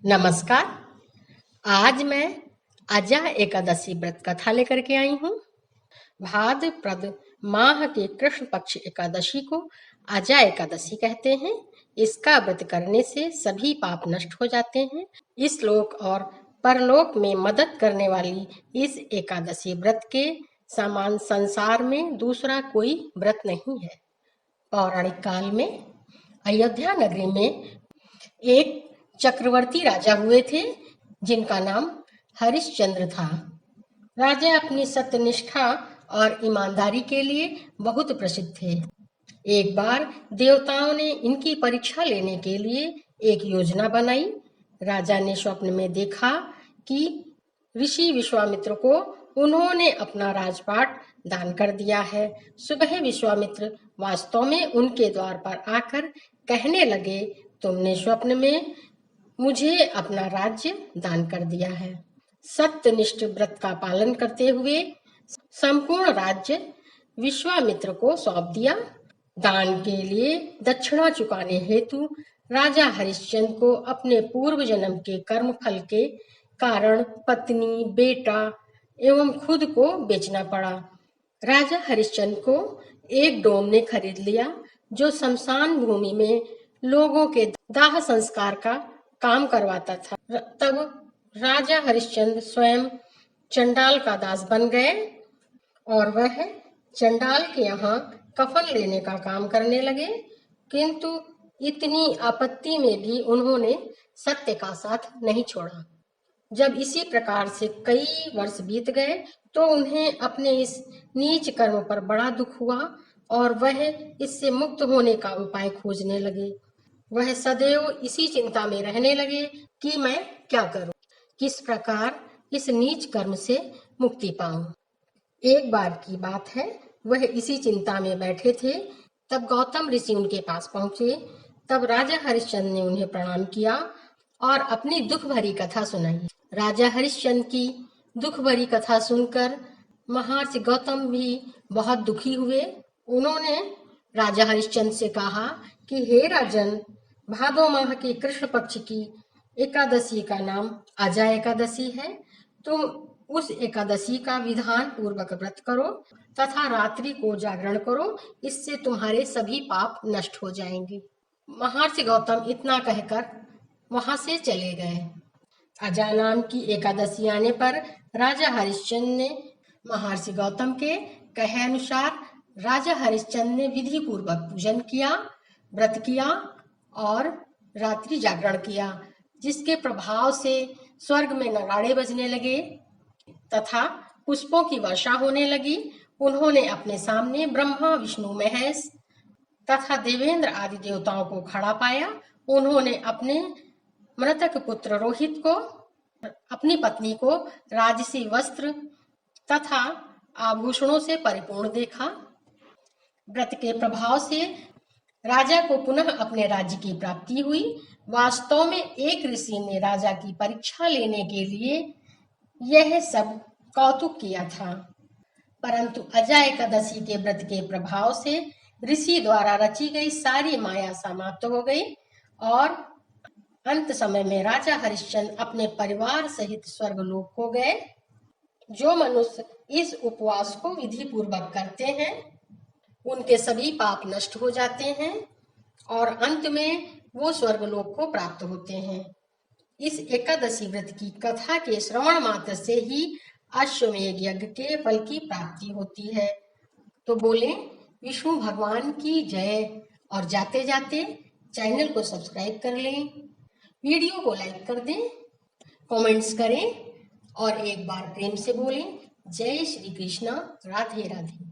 नमस्कार। आज मैं अजा एकादशी व्रत कथा लेकर के आई हूँ। भाद्रपद माह के कृष्ण पक्ष एकादशी को अजा एकादशी कहते हैं। इसका व्रत करने से सभी पाप नष्ट हो जाते हैं। इस लोक और परलोक में मदद करने वाली इस एकादशी व्रत के समान संसार में दूसरा कोई व्रत नहीं है। पौराणिक काल में अयोध्या नगरी में एक चक्रवर्ती राजा हुए थे जिनका नाम हरिश्चंद्र था। राजा अपनी सत्यनिष्ठा और ईमानदारी के लिए बहुत प्रसिद्ध थे। एक बार देवताओं ने इनकी परीक्षा लेने के लिए एक योजना बनाई। राजा ने स्वप्न में देखा कि ऋषि विश्वामित्र को उन्होंने अपना राजपाट दान कर दिया है। सुबह विश्वामित्र वास्तव में उनके द्वार पर आकर कहने लगे, तुमने स्वप्न में मुझे अपना राज्य दान कर दिया है। सत्यनिष्ठ व्रत का पालन करते हुए संपूर्ण राज्य विश्वामित्र को सौंप दिया। दान के लिए दक्षिणा चुकाने हेतु राजा हरिश्चंद्र को अपने पूर्व जन्म के कर्म फल के कारण पत्नी, बेटा एवं खुद को बेचना पड़ा। राजा हरिश्चंद्र को एक डोम ने खरीद लिया जो शमशान भूमि में लोगों के दाह संस्कार का काम करवाता था। तब राजा हरिश्चंद्र स्वयं चंडाल का दास बन गए और वह चंडाल के यहाँ कफन लेने का काम करने लगे। किंतु इतनी आपत्ति में भी उन्होंने सत्य का साथ नहीं छोड़ा। जब इसी प्रकार से कई वर्ष बीत गए तो उन्हें अपने इस नीच कर्म पर बड़ा दुख हुआ और वह इससे मुक्त होने का उपाय खोजने लगे। वह सदैव इसी चिंता में रहने लगे कि मैं क्या करूं, किस प्रकार इस नीच कर्म से मुक्ति पाऊं। एक बार की बात है, वह इसी चिंता में बैठे थे, तब गौतम ऋषि उनके पास पहुंचे। तब राजा हरिश्चंद्र ने उन्हें प्रणाम किया और अपनी दुख भरी कथा सुनाई। राजा हरिश्चंद्र की दुख भरी कथा सुनकर महर्षि गौतम भी बहुत दुखी हुए। उन्होंने राजा हरिश्चंद्र से कहा कि हे राजन, भादो माह के कृष्ण पक्ष की एकादशी का नाम अजा एकादशी है। तुम उस एकादशी का विधान पूर्वक व्रत करो तथा रात्रि को जागरण करो, इससे तुम्हारे सभी पाप नष्ट हो जाएंगे। महर्षि गौतम इतना कहकर वहां से चले गए। अजा नाम की एकादशी आने पर राजा हरिश्चंद्र ने महर्षि गौतम के कहे अनुसार राजा हरिश्चंद्र ने विधि पूर्वक पूजन किया, व्रत किया और रात्रि जागरण किया, जिसके प्रभाव से स्वर्ग में नगाड़े बजने लगे तथा पुष्पों की वर्षा होने लगी। उन्होंने अपने सामने ब्रह्मा, विष्णु, महेश तथा देवेंद्र आदि देवताओं को खड़ा पाया। उन्होंने अपने मृतक पुत्र रोहित को, अपनी पत्नी को राजसी वस्त्र तथा आभूषणों से परिपूर्ण देखा। व्रत के प्रभाव से राजा को पुनः अपने राज्य की प्राप्ति हुई। वास्तव में एक ऋषि ने राजा की परीक्षा लेने के लिए यह सब कौतुक किया था, परंतु अजा एकादशी के व्रत के प्रभाव से ऋषि द्वारा रची गई सारी माया समाप्त हो गई और अंत समय में राजा हरिश्चंद्र अपने परिवार सहित स्वर्गलोक को गए। जो मनुष्य इस उपवास को विधि पूर्वक करते हैं उनके सभी पाप नष्ट हो जाते हैं और अंत में वो स्वर्गलोक को प्राप्त होते हैं। इस एकादशी व्रत की कथा के श्रवण मात्र से ही अश्वमेध यज्ञ के फल की प्राप्ति होती है। तो बोले विष्णु भगवान की जय और जाते जाते चैनल को सब्सक्राइब कर लें, वीडियो को लाइक कर दें, कमेंट्स करें और एक बार प्रेम से बोलें जय श्री कृष्ण, राधे राधे।